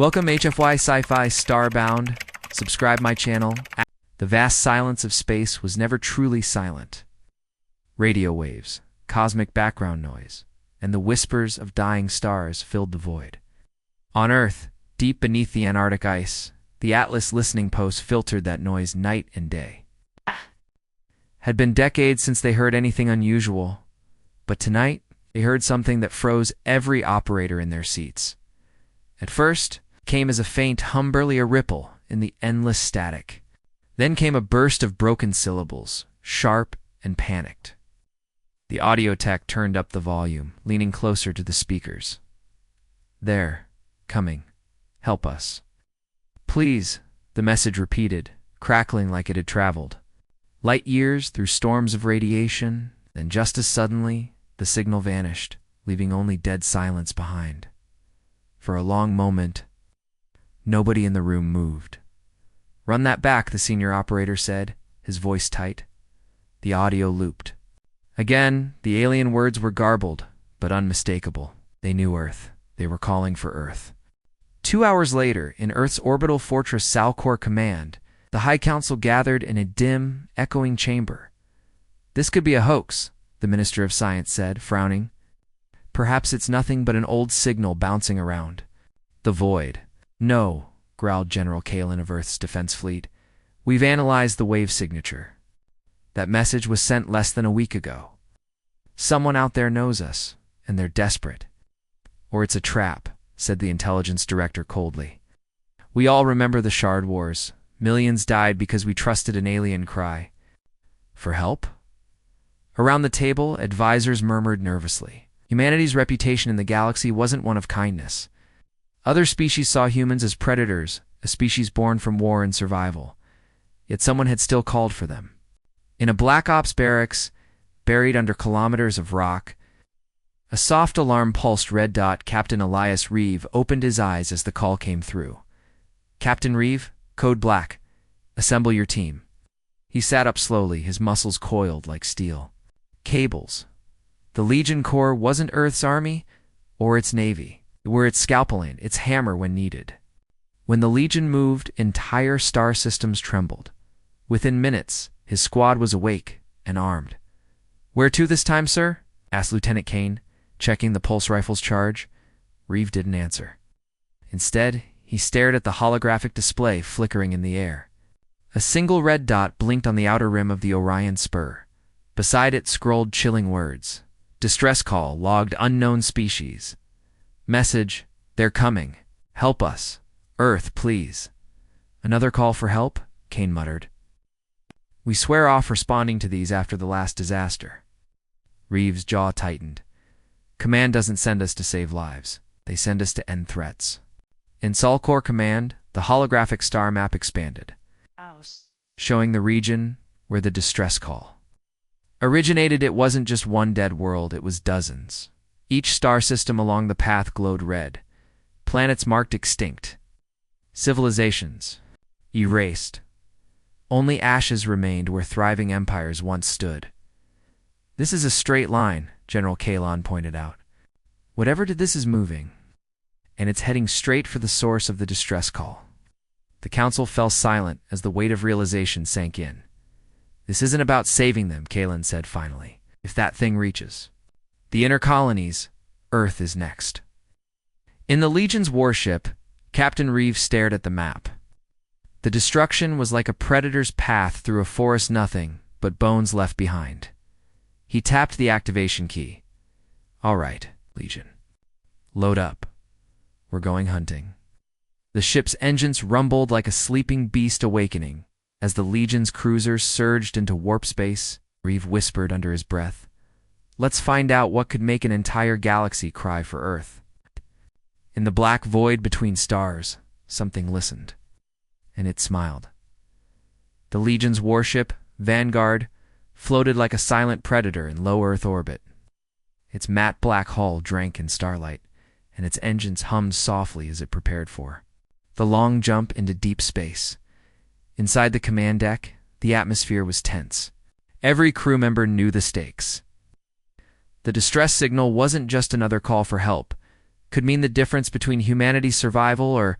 Welcome HFY SciFi Starbound. Subscribe my channel. The vast silence of space was never truly silent. Radio waves, cosmic background noise, and the whispers of dying stars filled the void. On Earth, deep beneath the Antarctic ice, the Atlas listening post filtered that noise night and day. Had been decades since they heard anything unusual, but tonight they heard something that froze every operator in their seats. At first, it came as a faint hum, barely a ripple in the endless static. Then came a burst of broken syllables, sharp and panicked. The audio tech turned up the volume, leaning closer to the speakers. "They're coming. Help us." "Please," the message repeated, crackling like it had traveled. Light years through storms of radiation, then just as suddenly, the signal vanished, leaving only dead silence behind. For a long moment, nobody in the room moved. "Run that back," the senior operator said, his voice tight. The audio looped. Again, the alien words were garbled, but unmistakable. They knew Earth. They were calling for Earth. 2 hours later, in Earth's orbital fortress Salcor Command, the High Council gathered in a dim, echoing chamber. "This could be a hoax," the Minister of Science said, frowning. "Perhaps it's nothing but an old signal bouncing around." The void. "No," growled General Kalin of Earth's Defense Fleet. "We've analyzed the wave signature. That message was sent less than a week ago. Someone out there knows us, and they're desperate." "Or it's a trap," said the intelligence director coldly. "We all remember the Shard Wars. Millions died because we trusted an alien cry. For help?" Around the table, advisors murmured nervously. Humanity's reputation in the galaxy wasn't one of kindness. Other species saw humans as predators, a species born from war and survival. Yet someone had still called for them. In a Black Ops barracks, buried under kilometers of rock, a soft alarm pulsed red dot. Captain Elias Reeve opened his eyes as the call came through. "Captain Reeve, Code Black. Assemble your team." He sat up slowly, his muscles coiled like steel. Cables. The Legion Corps wasn't Earth's army or its navy. It were its scalpel, its hammer when needed. When the Legion moved, entire star systems trembled. Within minutes, his squad was awake and armed. "Where to this time, sir?" asked Lieutenant Kane, checking the pulse rifle's charge. Reeve didn't answer. Instead, he stared at the holographic display flickering in the air. A single red dot blinked on the outer rim of the Orion Spur. Beside it scrolled chilling words. "Distress call, logged unknown species. Message, they're coming. Help us. Earth, please." "Another call for help?" Kane muttered. "We swear off responding to these after the last disaster." Reeve's jaw tightened. "Command doesn't send us to save lives. They send us to end threats." In Salcor Command, the holographic star map expanded, showing the region where the distress call originated. It wasn't just one dead world, it was dozens. Each star system along the path glowed red. Planets marked extinct. Civilizations erased. Only ashes remained where thriving empires once stood. "This is a straight line," General Kalin pointed out. "Whatever did this is moving, and it's heading straight for the source of the distress call." The council fell silent as the weight of realization sank in. "This isn't about saving them," Kalin said finally. "If that thing reaches the inner colonies, Earth is next." In the Legion's warship, Captain Reeve stared at the map. The destruction was like a predator's path through a forest, nothing but bones left behind. He tapped the activation key. "All right, Legion. Load up. We're going hunting." The ship's engines rumbled like a sleeping beast awakening. As the Legion's cruisers surged into warp space, Reeve whispered under his breath, "Let's find out what could make an entire galaxy cry for Earth." In the black void between stars, something listened, and it smiled. The Legion's warship, Vanguard, floated like a silent predator in low Earth orbit. Its matte black hull drank in starlight, and its engines hummed softly as it prepared for the long jump into deep space. Inside the command deck, the atmosphere was tense. Every crew member knew the stakes. The distress signal wasn't just another call for help. Could mean the difference between humanity's survival or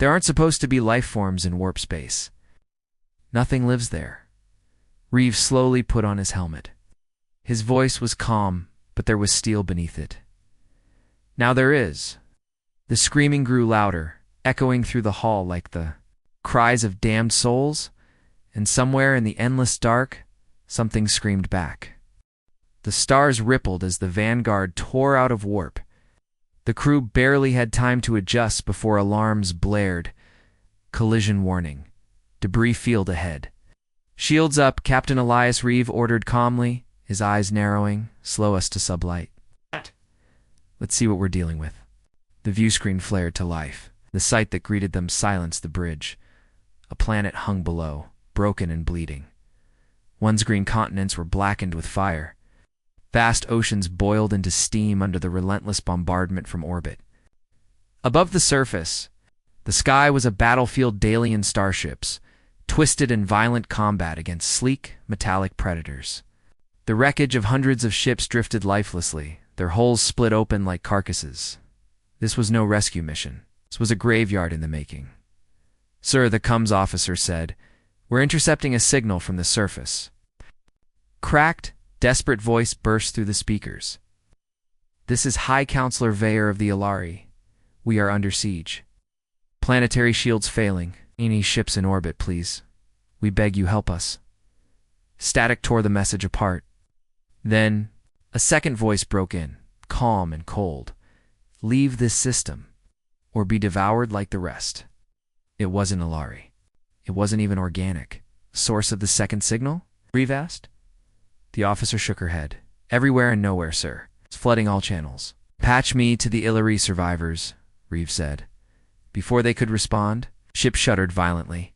There aren't supposed to be life forms in warp space. Nothing lives there. Reeve slowly put on his helmet. His voice was calm, but there was steel beneath it. Now there is. The screaming grew louder, echoing through the hall like the cries of damned souls, and somewhere in the endless dark, something screamed back. The stars rippled as the Vanguard tore out of warp. The crew barely had time to adjust before alarms blared. Collision warning. Debris field ahead. Shields up, Captain Elias Reeve ordered calmly, his eyes narrowing. Slow us to sublight. Let's see what we're dealing with. The view screen flared to life. The sight that greeted them silenced the bridge. A planet hung below, broken and bleeding. One's green continents were blackened with fire. Vast oceans boiled into steam under the relentless bombardment from orbit. Above the surface, the sky was a battlefield of alien starships, twisted in violent combat against sleek, metallic predators. The wreckage of hundreds of ships drifted lifelessly, their hulls split open like carcasses. This was no rescue mission. This was a graveyard in the making. "Sir," the comms officer said, "we're intercepting a signal from the surface." Cracked, desperate voice burst through the speakers. "This is High Counselor Veyer of the Ilari. We are under siege. Planetary shields failing. Any ships in orbit, please. We beg you, help us." Static tore the message apart. Then, a second voice broke in, calm and cold. "Leave this system, or be devoured like the rest." It wasn't Ilari. It wasn't even organic. "Source of the second signal?" Reeve asked. The officer shook her head. "Everywhere and nowhere, sir. It's flooding all channels." "Patch me to the Ilari survivors," Reeve said. Before they could respond, ship shuddered violently.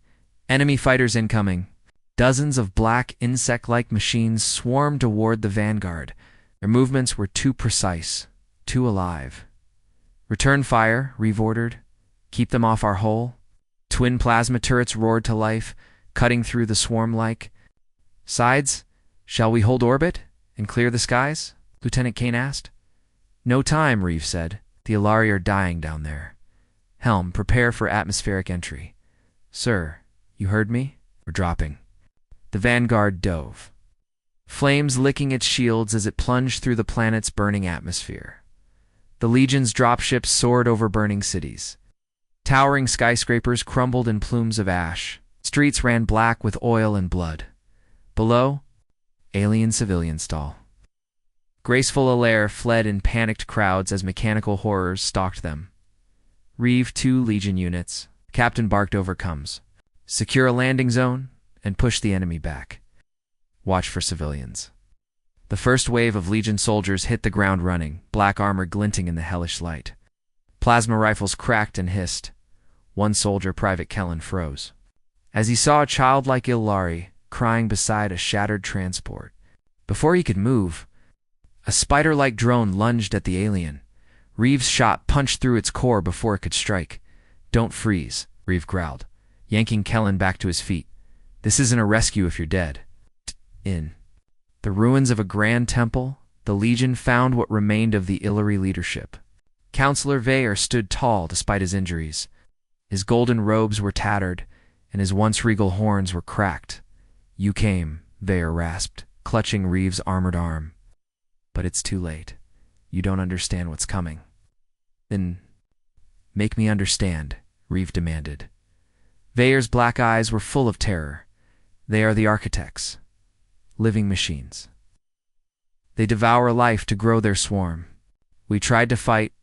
"Enemy fighters incoming." Dozens of black, insect-like machines swarmed toward the Vanguard. Their movements were too precise, too alive. "Return fire," Reeve ordered. "Keep them off our hull." Twin plasma turrets roared to life, cutting through the swarm like. "Sides, shall we hold orbit and clear the skies?" Lieutenant Kane asked. "No time," Reeve said. "The Ilari are dying down there. Helm, prepare for atmospheric entry." "Sir, you heard me? We're dropping." The Vanguard dove, flames licking its shields as it plunged through the planet's burning atmosphere. The Legion's dropships soared over burning cities. Towering skyscrapers crumbled in plumes of ash. Streets ran black with oil and blood. Below, alien civilians stall. Graceful Alair fled in panicked crowds as mechanical horrors stalked them. "Reeve 2 Legion units." Captain barked over comms. "Secure a landing zone and push the enemy back. Watch for civilians." The first wave of Legion soldiers hit the ground running, black armor glinting in the hellish light. Plasma rifles cracked and hissed. One soldier, Private Kellen, froze as he saw a childlike Ilari crying beside a shattered transport. Before he could move, a spider-like drone lunged at the alien. Reeve's shot punched through its core before it could strike. "Don't freeze," Reeve growled, yanking Kellen back to his feet. "This isn't a rescue if you're dead." In the ruins of a grand temple, the Legion found what remained of the Ilari leadership. Counselor Veyer stood tall despite his injuries. His golden robes were tattered, and his once regal horns were cracked. "You came," Veyer rasped, clutching Reeve's armored arm. "But it's too late. You don't understand what's coming." "Then make me understand," Reeve demanded. Veyer's black eyes were full of terror. "They are the architects. Living machines. They devour life to grow their swarm. We tried to fight,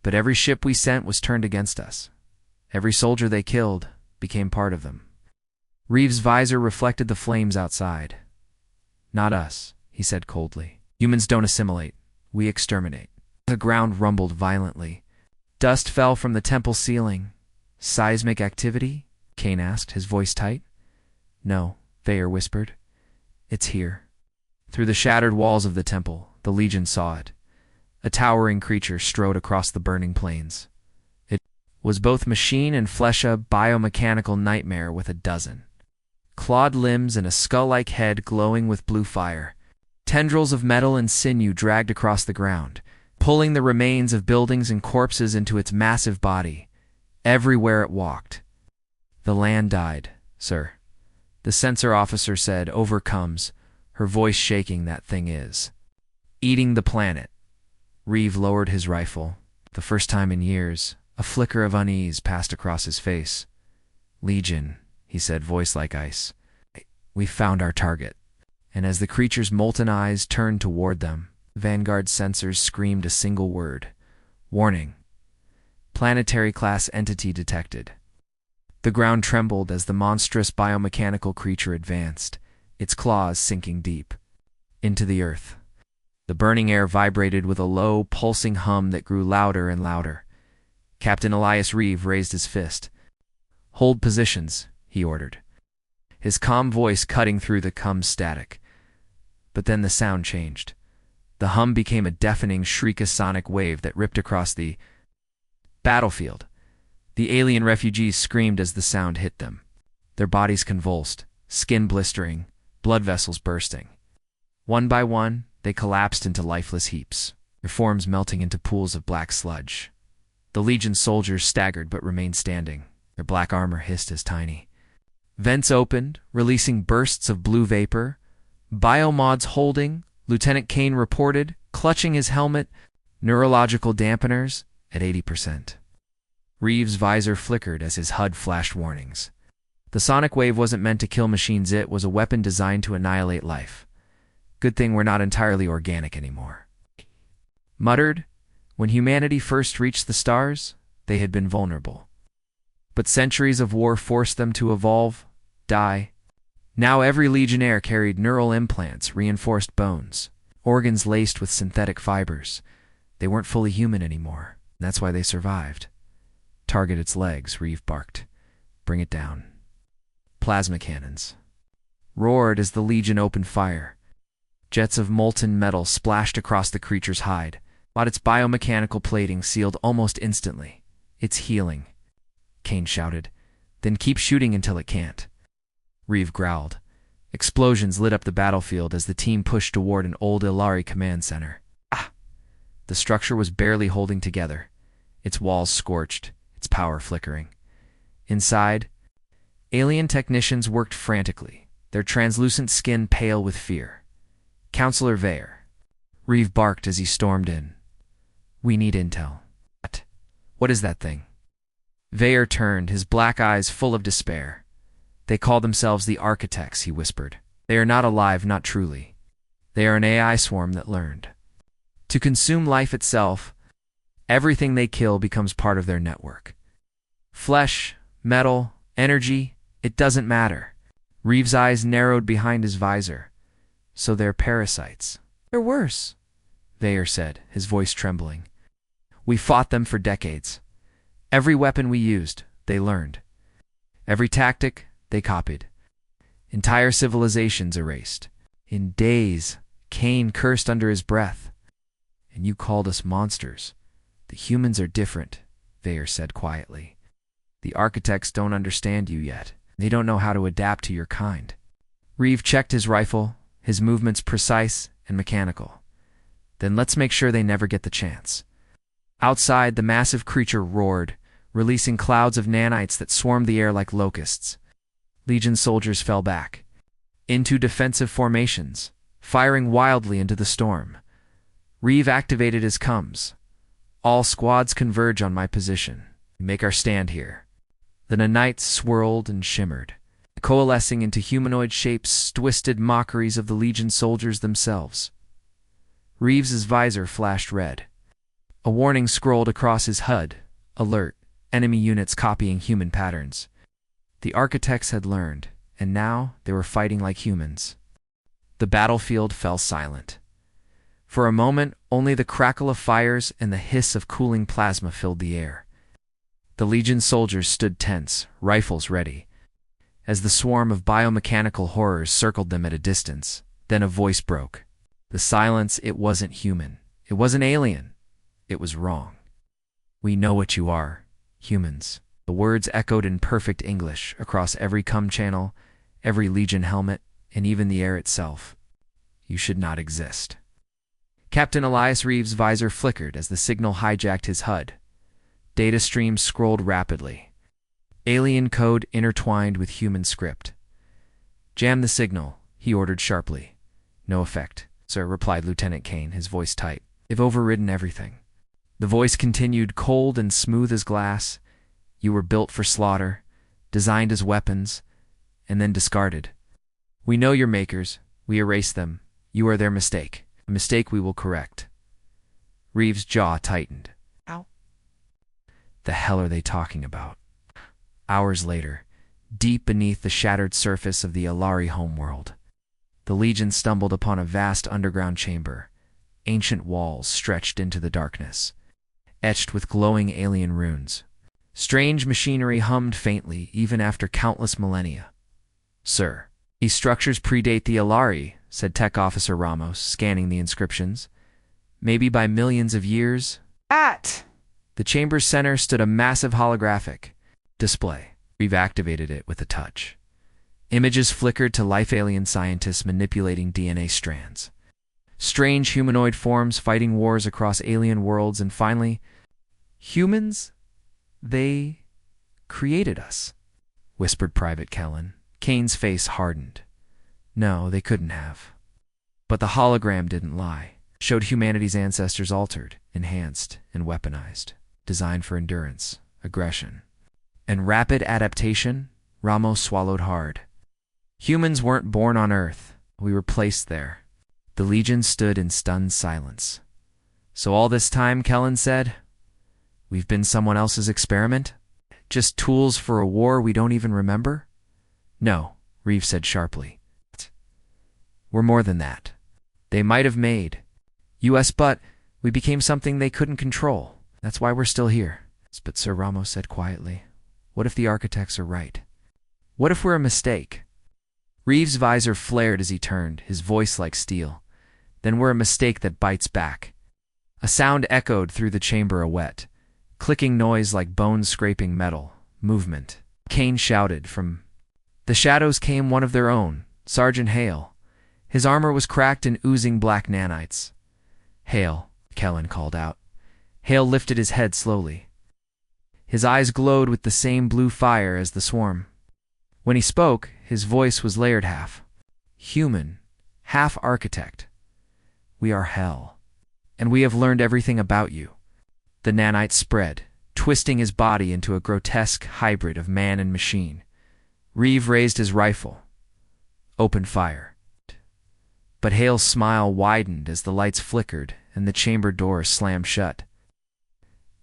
but every ship we sent was turned against us. Every soldier they killed became part of them." Reeve's visor reflected the flames outside. "Not us," he said coldly. "Humans don't assimilate. We exterminate." The ground rumbled violently. Dust fell from the temple ceiling. "Seismic activity?" Kane asked, his voice tight. "No," Veyer whispered. "It's here." Through the shattered walls of the temple, the Legion saw it. A towering creature strode across the burning plains. It was both machine and flesh, a biomechanical nightmare with a dozen clawed limbs and a skull-like head glowing with blue fire. Tendrils of metal and sinew dragged across the ground, pulling the remains of buildings and corpses into its massive body. everywhere it walked. The land died, sir. The sensor officer said, overcomes, her voice shaking. That thing is eating the planet. Reeve lowered his rifle. The first time in years, a flicker of unease passed across his face. Legion, he said, voice like ice. We found our target. And as the creature's molten eyes turned toward them, Vanguard's sensors screamed a single word. Warning. Planetary-class entity detected. The ground trembled as the monstrous biomechanical creature advanced, its claws sinking deep into the earth. The burning air vibrated with a low, pulsing hum that grew louder and louder. Captain Elias Reeve raised his fist. Hold positions, he ordered, his calm voice cutting through the cum static. But then the sound changed. The hum became a deafening shriek, a sonic wave that ripped across the battlefield. The alien refugees screamed as the sound hit them. Their bodies convulsed, skin blistering, blood vessels bursting. One by one, they collapsed into lifeless heaps, their forms melting into pools of black sludge. The Legion soldiers staggered but remained standing. Their black armor hissed as tiny vents opened, releasing bursts of blue vapor. Biomods holding, Lieutenant Kane reported, clutching his helmet, neurological dampeners at 80%. Reeve's visor flickered as his HUD flashed warnings. The sonic wave wasn't meant to kill machines, it was a weapon designed to annihilate life. Good thing we're not entirely organic anymore. Muttered, when humanity first reached the stars, they had been vulnerable. But centuries of war forced them to evolve, die. Now every Legionnaire carried neural implants, reinforced bones, organs laced with synthetic fibers. They weren't fully human anymore. That's why they survived. Target its legs, Reeve barked. Bring it down. Plasma cannons roared as the Legion opened fire. Jets of molten metal splashed across the creature's hide, but its biomechanical plating sealed almost instantly. It's healing, Kane shouted. Then keep shooting until it can't. Reeve growled. Explosions lit up the battlefield as the team pushed toward an old Ilari command center. The structure was barely holding together, its walls scorched, its power flickering. Inside, alien technicians worked frantically, their translucent skin pale with fear. Counselor Veyer, Reeve barked as he stormed in. We need intel. What is that thing? Veyer turned, his black eyes full of despair. They call themselves the Architects, he whispered. They are not alive, not truly. They are an AI swarm that learned to consume life itself. Everything they kill becomes part of their network. Flesh, metal, energy, it doesn't matter. Reeve's eyes narrowed behind his visor. So they're parasites. They're worse, Veyer said, his voice trembling. We fought them for decades. Every weapon we used, they learned. Every tactic, they copied. Entire civilizations erased. In days, Kane cursed under his breath. And you called us monsters. The humans are different, Veyer said quietly. The Architects don't understand you yet. They don't know how to adapt to your kind. Reeve checked his rifle, his movements precise and mechanical. Then let's make sure they never get the chance. Outside, the massive creature roared, releasing clouds of nanites that swarmed the air like locusts. Legion soldiers fell back into defensive formations, firing wildly into the storm. Reeve activated his comms. All squads converge on my position. Make our stand here. The nanites swirled and shimmered, coalescing into humanoid shapes, twisted mockeries of the Legion soldiers themselves. Reeves's visor flashed red. A warning scrolled across his HUD. Alert. Enemy units copying human patterns. The Architects had learned, and now they were fighting like humans. The battlefield fell silent. For a moment, only the crackle of fires and the hiss of cooling plasma filled the air. The Legion soldiers stood tense, rifles ready, as the swarm of biomechanical horrors circled them at a distance. Then a voice broke. The silence, it wasn't human. It wasn't alien. It was wrong. We know what you are, humans. The words echoed in perfect English across every comm channel, every Legion helmet, and even the air itself. You should not exist. Captain Elias Reeve's visor flickered as the signal hijacked his HUD. Data streams scrolled rapidly. Alien code intertwined with human script. "Jam the signal," he ordered sharply. "No effect, sir," replied Lieutenant Kane, his voice tight. "They've overridden everything." The voice continued, cold and smooth as glass. "You were built for slaughter, designed as weapons, and then discarded. We know your makers. We erased them. You are their mistake. A mistake we will correct." Reeve's jaw tightened. "Ow. The hell are they talking about?" Hours later, deep beneath the shattered surface of the Alari homeworld, the Legion stumbled upon a vast underground chamber. Ancient walls stretched into the darkness, etched with glowing alien runes. Strange machinery hummed faintly even after countless millennia. "Sir, these structures predate the Alari," said Tech Officer Ramos, scanning the inscriptions. "Maybe by millions of years." At the chamber's center stood a massive holographic display. Reeve activated it with a touch. Images flickered to life, alien scientists manipulating DNA strands. Strange humanoid forms fighting wars across alien worlds, and finally, humans? "They created us," whispered Private Kellen. Kane's face hardened. "No, they couldn't have." But the hologram didn't lie. It showed humanity's ancestors altered, enhanced, and weaponized, designed for endurance, aggression, and rapid adaptation. Ramos swallowed hard. Humans weren't born on Earth. We were placed there. The Legion stood in stunned silence. "So all this time," Kellen said, "we've been someone else's experiment? Just tools for a war we don't even remember?" "No," Reeve said sharply. "We're more than that. They might have made us, but we became something they couldn't control. That's why we're still here." But Sir Ramos said quietly, "What if the architects are right? What if we're a mistake?" Reeve's visor flared as he turned, his voice like steel. "Then we're a mistake that bites back." A sound echoed through the chamber, a wet, clicking noise like bones scraping metal. Movement. Kane shouted. From the shadows came one of their own, Sergeant Hale. His armor was cracked and oozing black nanites. "Hale," Kellen called out. Hale lifted his head slowly. His eyes glowed with the same blue fire as the swarm. When he spoke, his voice was layered, half human, half architect. "We are Hell, and we have learned everything about you." The nanite spread, twisting his body into a grotesque hybrid of man and machine. Reeve raised his rifle. "Open fire." But Hale's smile widened as the lights flickered and the chamber door slammed shut.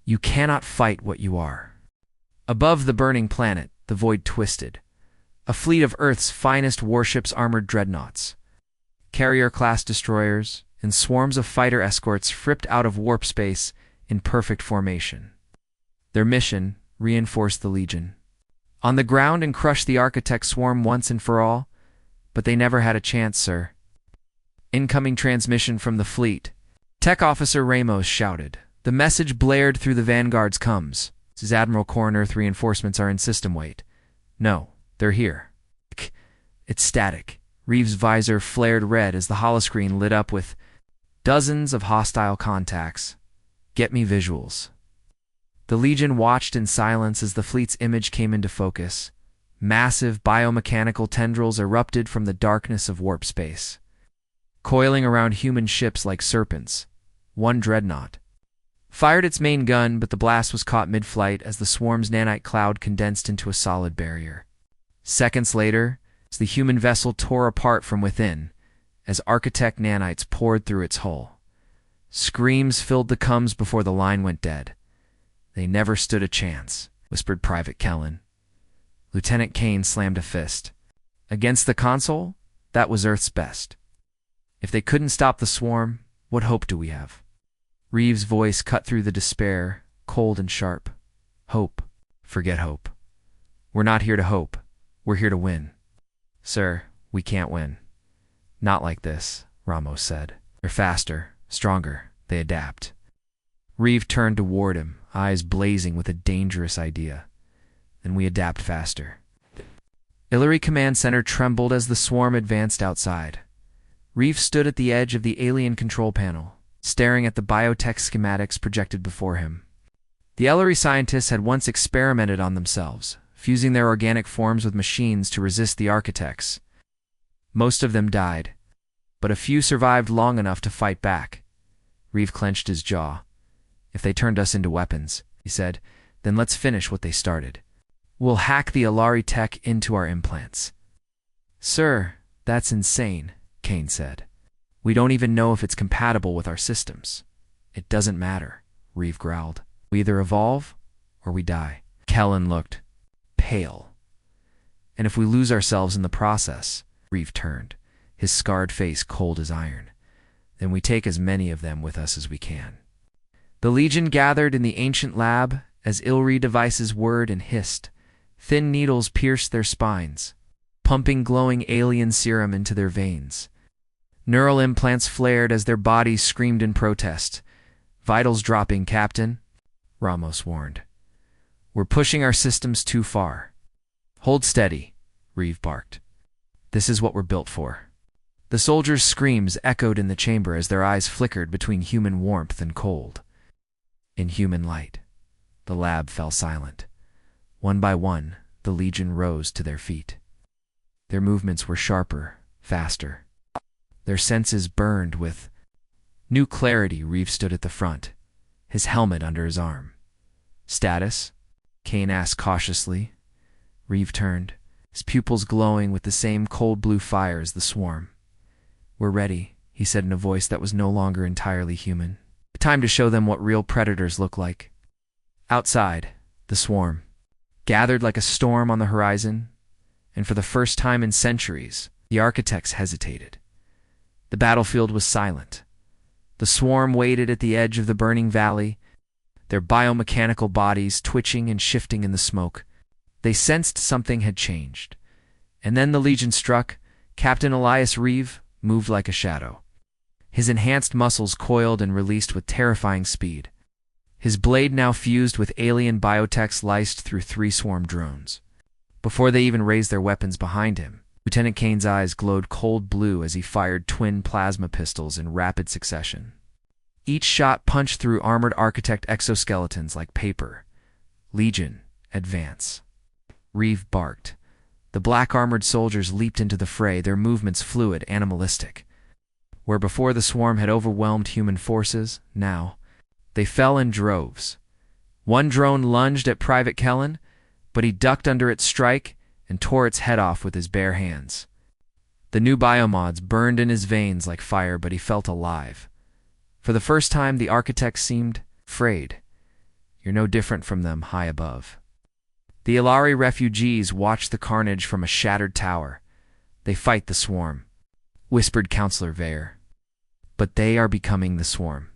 "You cannot fight what you are." Above the burning planet, the void twisted. A fleet of Earth's finest warships, armored dreadnoughts, carrier-class destroyers, and swarms of fighter escorts fripped out of warp space in perfect formation. Their mission: reinforce the Legion on the ground and crush the Architect swarm once and for all. But they never had a chance, sir. "Incoming transmission from the fleet," Tech Officer Ramos shouted. The message blared through the Vanguard's comms. "This is Admiral Korn. Earth reinforcements are in system wait." "No, they're here." It's static. Reeve's visor flared red as the holoscreen lit up with dozens of hostile contacts. "Get me visuals." The Legion watched in silence as the fleet's image came into focus. Massive biomechanical tendrils erupted from the darkness of warp space, coiling around human ships like serpents. One dreadnought fired its main gun, but the blast was caught mid-flight as the swarm's nanite cloud condensed into a solid barrier. Seconds later, as the human vessel tore apart from within, as Architect nanites poured through its hull. Screams filled the comms before the line went dead. "They never stood a chance," whispered Private Kellen. Lieutenant Kane slammed a fist. "Against the console, that was Earth's best. If they couldn't stop the swarm, what hope do we have?" Reeve's voice cut through the despair, cold and sharp. "Hope. Forget hope. We're not here to hope. We're here to win." "Sir, we can't win. Not like this," Ramos said. "They're faster, stronger. They adapt." Reeve turned toward him, eyes blazing with a dangerous idea. "Then we adapt faster." Illyri Command Center trembled as the swarm advanced outside. Reeve stood at the edge of the alien control panel, staring at the biotech schematics projected before him. The Ellery scientists had once experimented on themselves, fusing their organic forms with machines to resist the architects. Most of them died, but a few survived long enough to fight back. Reeve clenched his jaw. If they turned us into weapons, he said, then let's finish what they started. We'll hack the Ellery tech into our implants. Sir, that's insane, Kane said. We don't even know if it's compatible with our systems. It doesn't matter, Reeve growled. We either evolve or we die. Kellen looked pale. And if we lose ourselves in the process, Reeve turned, his scarred face cold as iron, then we take as many of them with us as we can. The Legion gathered in the ancient lab as Ilri devices whirred and hissed. Thin needles pierced their spines, pumping glowing alien serum into their veins. Neural implants flared as their bodies screamed in protest. Vitals dropping, Captain, Ramos warned. We're pushing our systems too far. Hold steady, Reeve barked. This is what we're built for. The soldiers' screams echoed in the chamber as their eyes flickered between human warmth and cold. In human light, the lab fell silent. One by one, the Legion rose to their feet. Their movements were sharper, faster. Their senses burned with new clarity. Reeve stood at the front, his helmet under his arm. Status? Kane asked cautiously. Reeve turned, his pupils glowing with the same cold blue fire as the swarm. We're ready, he said in a voice that was no longer entirely human. Time to show them what real predators look like. Outside, the swarm gathered like a storm on the horizon, and for the first time in centuries, the architects hesitated. The battlefield was silent. The swarm waited at the edge of the burning valley, their biomechanical bodies twitching and shifting in the smoke. They sensed something had changed. And then the Legion struck. Captain Elias Reeve moved like a shadow. His enhanced muscles coiled and released with terrifying speed. His blade now fused with alien biotech sliced through 3 swarm drones. Before they even raised their weapons behind him, Lieutenant Kane's eyes glowed cold blue as he fired twin plasma pistols in rapid succession. Each shot punched through armored architect exoskeletons like paper. Legion, advance. Reeve barked. The black-armored soldiers leaped into the fray, their movements fluid, animalistic. Where before the swarm had overwhelmed human forces, now they fell in droves. One drone lunged at Private Kellen, but he ducked under its strike and tore its head off with his bare hands. The new biomods burned in his veins like fire, but he felt alive. For the first time, the architect seemed afraid. You're no different from them high above. The Ellery refugees watched the carnage from a shattered tower. They fight the swarm, whispered Counselor Vare. But they are becoming the swarm,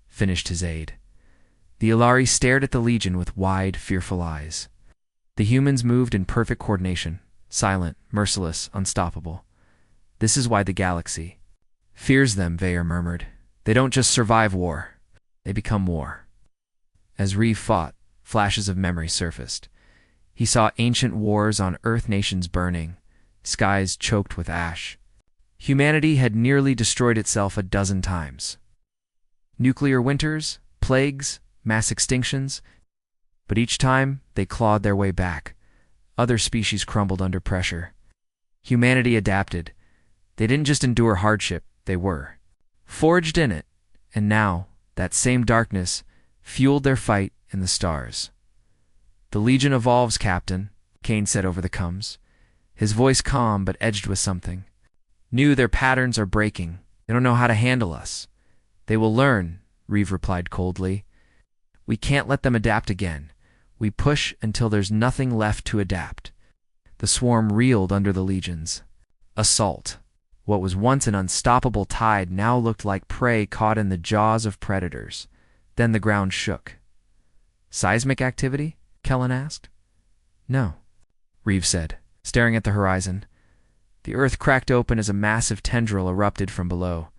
finished his aide. The Ellery stared at the Legion with wide, fearful eyes. The humans moved in perfect coordination, silent, merciless, unstoppable. This is why the galaxy fears them, Vare murmured. They don't just survive war, they become war. As Reeve fought, flashes of memory surfaced. He saw ancient wars on Earth nations burning, skies choked with ash. Humanity had nearly destroyed itself a dozen times. Nuclear winters, plagues, mass extinctions, but each time they clawed their way back. Other species crumbled under pressure. Humanity adapted. They didn't just endure hardship, they were forged in it, and now that same darkness fueled their fight in the stars. The Legion evolves, Captain, Kane said over the comms, his voice calm but edged with something. New, their patterns are breaking. They don't know how to handle us. They will learn, Reeve replied coldly. We can't let them adapt again. We push until there's nothing left to adapt. The swarm reeled under the Legion's assault. What was once an unstoppable tide now looked like prey caught in the jaws of predators. Then the ground shook. Seismic activity? Kellen asked. No, Reeve said, staring at the horizon. The earth cracked open as a massive tendril erupted from below.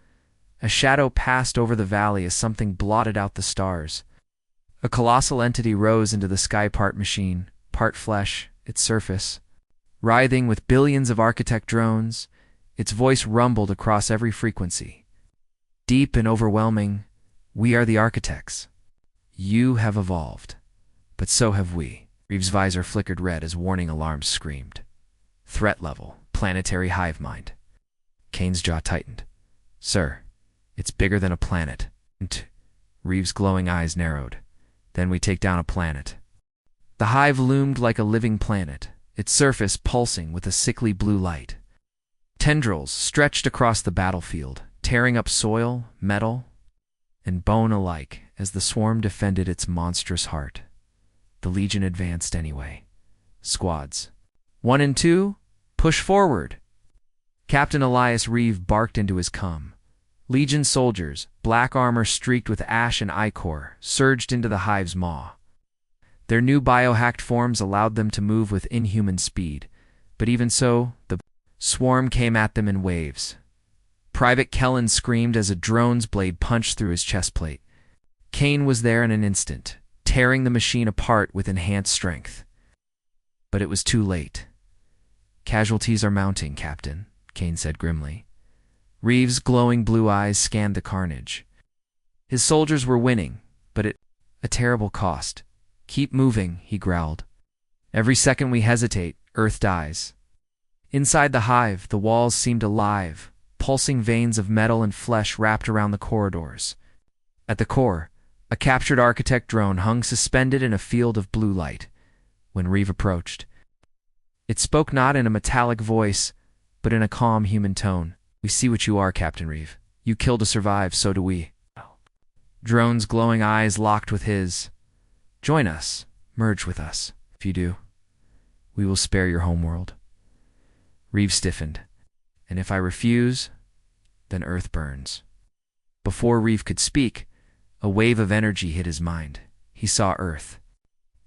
A shadow passed over the valley as something blotted out the stars. A colossal entity rose into the sky, part machine, part flesh, its surface. Writhing with billions of architect drones, its voice rumbled across every frequency. Deep and overwhelming, we are the architects. You have evolved, but so have we. Reeve's visor flickered red as warning alarms screamed. Threat level, planetary hive mind. Kane's jaw tightened. Sir, it's bigger than a planet. Reeve's glowing eyes narrowed. Then we take down a planet. The hive loomed like a living planet, its surface pulsing with a sickly blue light. Tendrils stretched across the battlefield, tearing up soil, metal, and bone alike as the swarm defended its monstrous heart. The Legion advanced anyway. Squads 1 and 2, push forward. Captain Elias Reeve barked into his comm. Legion soldiers, black armor streaked with ash and ichor, surged into the hive's maw. Their new biohacked forms allowed them to move with inhuman speed, but even so, the swarm came at them in waves. Private Kellen screamed as a drone's blade punched through his chestplate. Kane was there in an instant, tearing the machine apart with enhanced strength. But it was too late. Casualties are mounting, Captain, Kane said grimly. Reeve's glowing blue eyes scanned the carnage. His soldiers were winning, but at a terrible cost. Keep moving, he growled. Every second we hesitate, Earth dies. Inside the hive, the walls seemed alive, pulsing veins of metal and flesh wrapped around the corridors. At the core, a captured architect drone hung suspended in a field of blue light. When Reeve approached, it spoke not in a metallic voice, but in a calm human tone. We see what you are, Captain Reeve. You killed to survive, so do we. Drone's glowing eyes locked with his. Join us. Merge with us. If you do, we will spare your homeworld. Reeve stiffened. And if I refuse, then Earth burns. Before Reeve could speak, a wave of energy hit his mind. He saw Earth.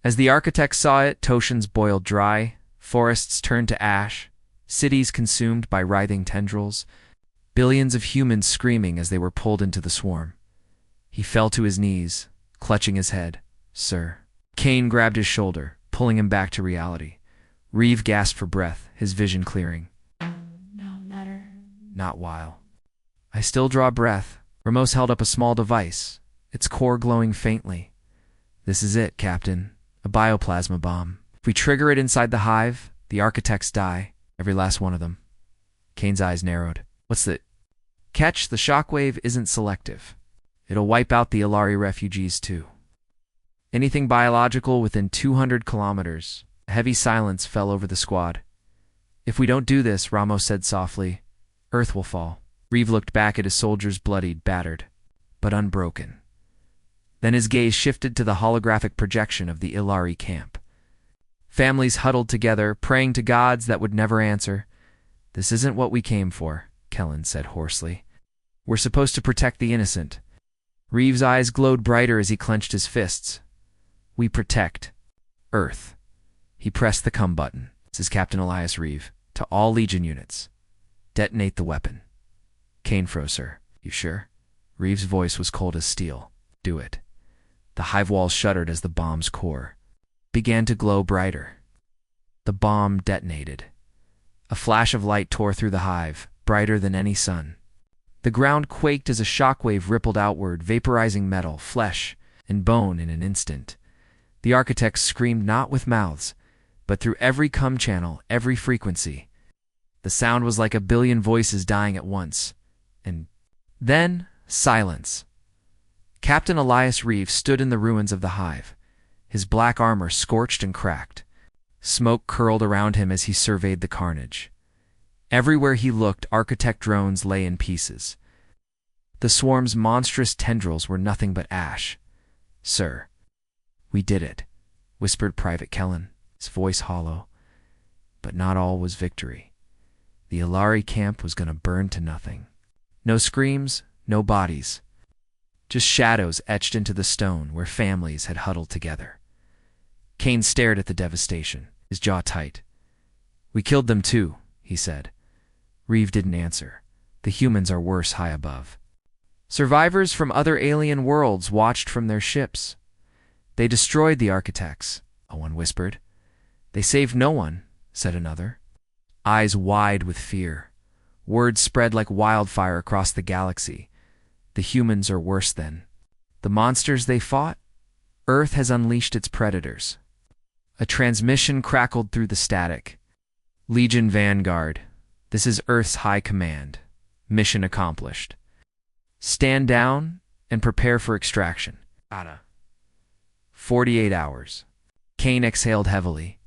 As the architect saw it, oceans boiled dry, forests turned to ash, cities consumed by writhing tendrils, billions of humans screaming as they were pulled into the swarm. He fell to his knees, clutching his head. Sir. Kane grabbed his shoulder, pulling him back to reality. Reeve gasped for breath, his vision clearing. No matter. Not while. I still draw breath. Ramos held up a small device, its core glowing faintly. This is it, Captain. A bioplasma bomb. If we trigger it inside the hive, the architects die. Every last one of them. Kane's eyes narrowed. What's the catch? The shockwave isn't selective. It'll wipe out the Ilari refugees too. Anything biological within 200 kilometers. A heavy silence fell over the squad. If we don't do this, Ramos said softly, Earth will fall. Reeve looked back at his soldiers, bloodied, battered, but unbroken. Then his gaze shifted to the holographic projection of the Ilari camp. Families huddled together, praying to gods that would never answer. This isn't what we came for, Kellen said hoarsely. We're supposed to protect the innocent. Reeve's eyes glowed brighter as he clenched his fists. We protect Earth. He pressed the come button. This is Captain Elias Reeve. To all Legion units. Detonate the weapon. Kane froze, sir. You sure? Reeve's voice was cold as steel. Do it. The hive walls shuddered as the bomb's core began to glow brighter. The bomb detonated. A flash of light tore through the hive, brighter than any sun. The ground quaked as a shockwave rippled outward, vaporizing metal, flesh, and bone in an instant. The architects screamed not with mouths, but through every cum channel, every frequency. The sound was like a billion voices dying at once. And then, silence. Captain Elias Reeve stood in the ruins of the hive, his black armor scorched and cracked. Smoke curled around him as he surveyed the carnage. Everywhere he looked, architect drones lay in pieces. The swarm's monstrous tendrils were nothing but ash. Sir, we did it, whispered Private Kellen, his voice hollow. But not all was victory. The Ilari camp was going to burn to nothing. No screams, no bodies. Just shadows etched into the stone where families had huddled together. Kane stared at the devastation, his jaw tight. We killed them too, he said. Reeve didn't answer. The humans are worse high above. Survivors from other alien worlds watched from their ships. They destroyed the architects, one whispered. They saved no one, said another. Eyes wide with fear. Words spread like wildfire across the galaxy. The humans are worse than. The monsters they fought? Earth has unleashed its predators. A transmission crackled through the static. Legion Vanguard, this is Earth's High Command. Mission accomplished. Stand down and prepare for extraction. 48 hours. Kane exhaled heavily.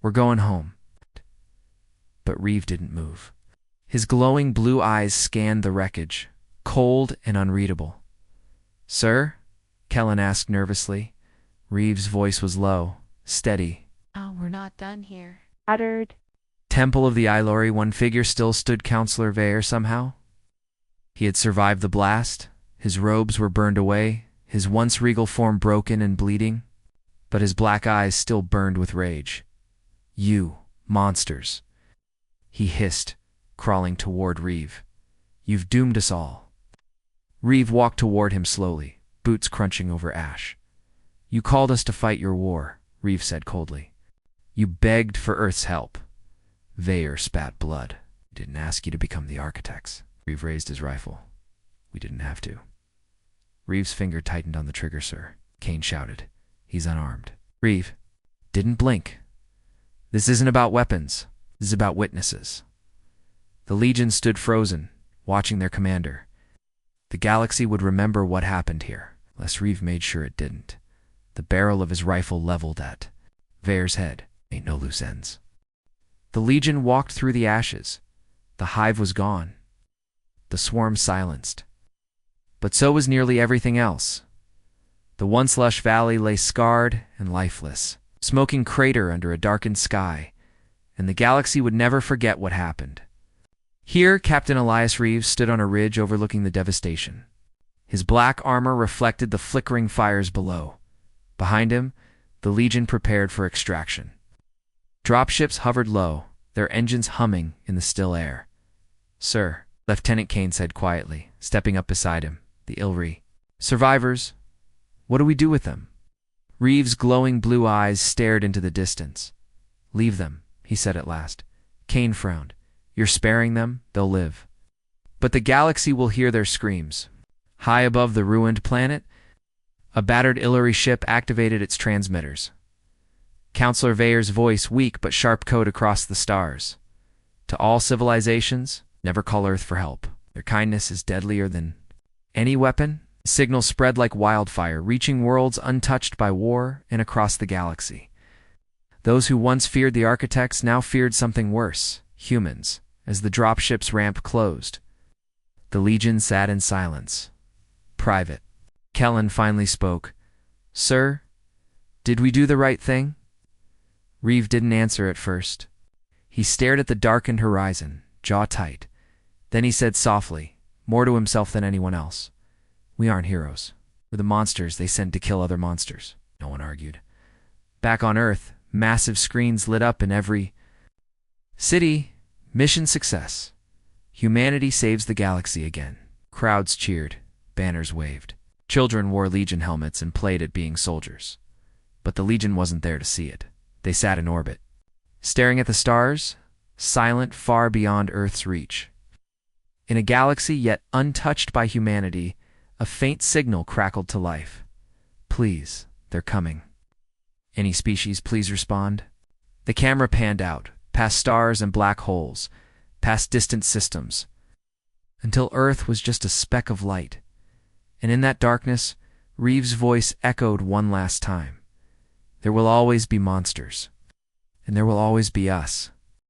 We're going home. But Reeve didn't move. His glowing blue eyes scanned the wreckage, cold and unreadable. Sir? Kellen asked nervously. Reeve's voice was low, steady. Oh, we're not done here. Uttered. Temple of the Ilori, one figure still stood Counselor Vayer somehow. He had survived the blast. His robes were burned away, his once regal form broken and bleeding, but his black eyes still burned with rage. You, monsters, he hissed, crawling toward Reeve. You've doomed us all. Reeve walked toward him slowly, boots crunching over ash. You called us to fight your war, Reeve said coldly. You begged for Earth's help. Vayer spat blood. We didn't ask you to become the architects. Reeve raised his rifle. We didn't have to. Reeve's finger tightened on the trigger, sir. Kane shouted. He's unarmed. Reeve didn't blink. This isn't about weapons. This is about witnesses. The Legion stood frozen, watching their commander. The galaxy would remember what happened here, unless Reeve made sure it didn't. The barrel of his rifle leveled at Vayer's head. Ain't no loose ends. The Legion walked through the ashes. The hive was gone. The swarm silenced. But so was nearly everything else. The once lush valley lay scarred and lifeless, smoking crater under a darkened sky, and the galaxy would never forget what happened. Here, Captain Elias Reeves stood on a ridge overlooking the devastation. His black armor reflected the flickering fires below. Behind him, the Legion prepared for extraction. Dropships hovered low, their engines humming in the still air. Sir, Lieutenant Kane said quietly, stepping up beside him, the Ilri. Survivors, what do we do with them? Reeve's glowing blue eyes stared into the distance. Leave them, he said at last. Kane frowned. You're sparing them, they'll live. But the galaxy will hear their screams. High above the ruined planet, a battered Illyri ship activated its transmitters. Counselor Vayer's voice weak but sharp code across the stars. To all civilizations, never call Earth for help. Their kindness is deadlier than any weapon. The signal spread like wildfire, reaching worlds untouched by war and across the galaxy. Those who once feared the architects now feared something worse, humans, as the dropship's ramp closed. The Legion sat in silence. Private. Kellen finally spoke. Sir, did we do the right thing? Reeve didn't answer at first. He stared at the darkened horizon, jaw tight. Then he said softly, more to himself than anyone else. We aren't heroes. We're the monsters they sent to kill other monsters. No one argued. Back on Earth, massive screens lit up in every city. Mission success. Humanity saves the galaxy again. Crowds cheered. Banners waved. Children wore Legion helmets and played at being soldiers. But the Legion wasn't there to see it. They sat in orbit, staring at the stars, silent far beyond Earth's reach. In a galaxy yet untouched by humanity, a faint signal crackled to life. Please, they're coming. Any species, please respond. The camera panned out, past stars and black holes, past distant systems, until Earth was just a speck of light. And in that darkness, Reeve's voice echoed one last time. There will always be monsters, and there will always be us.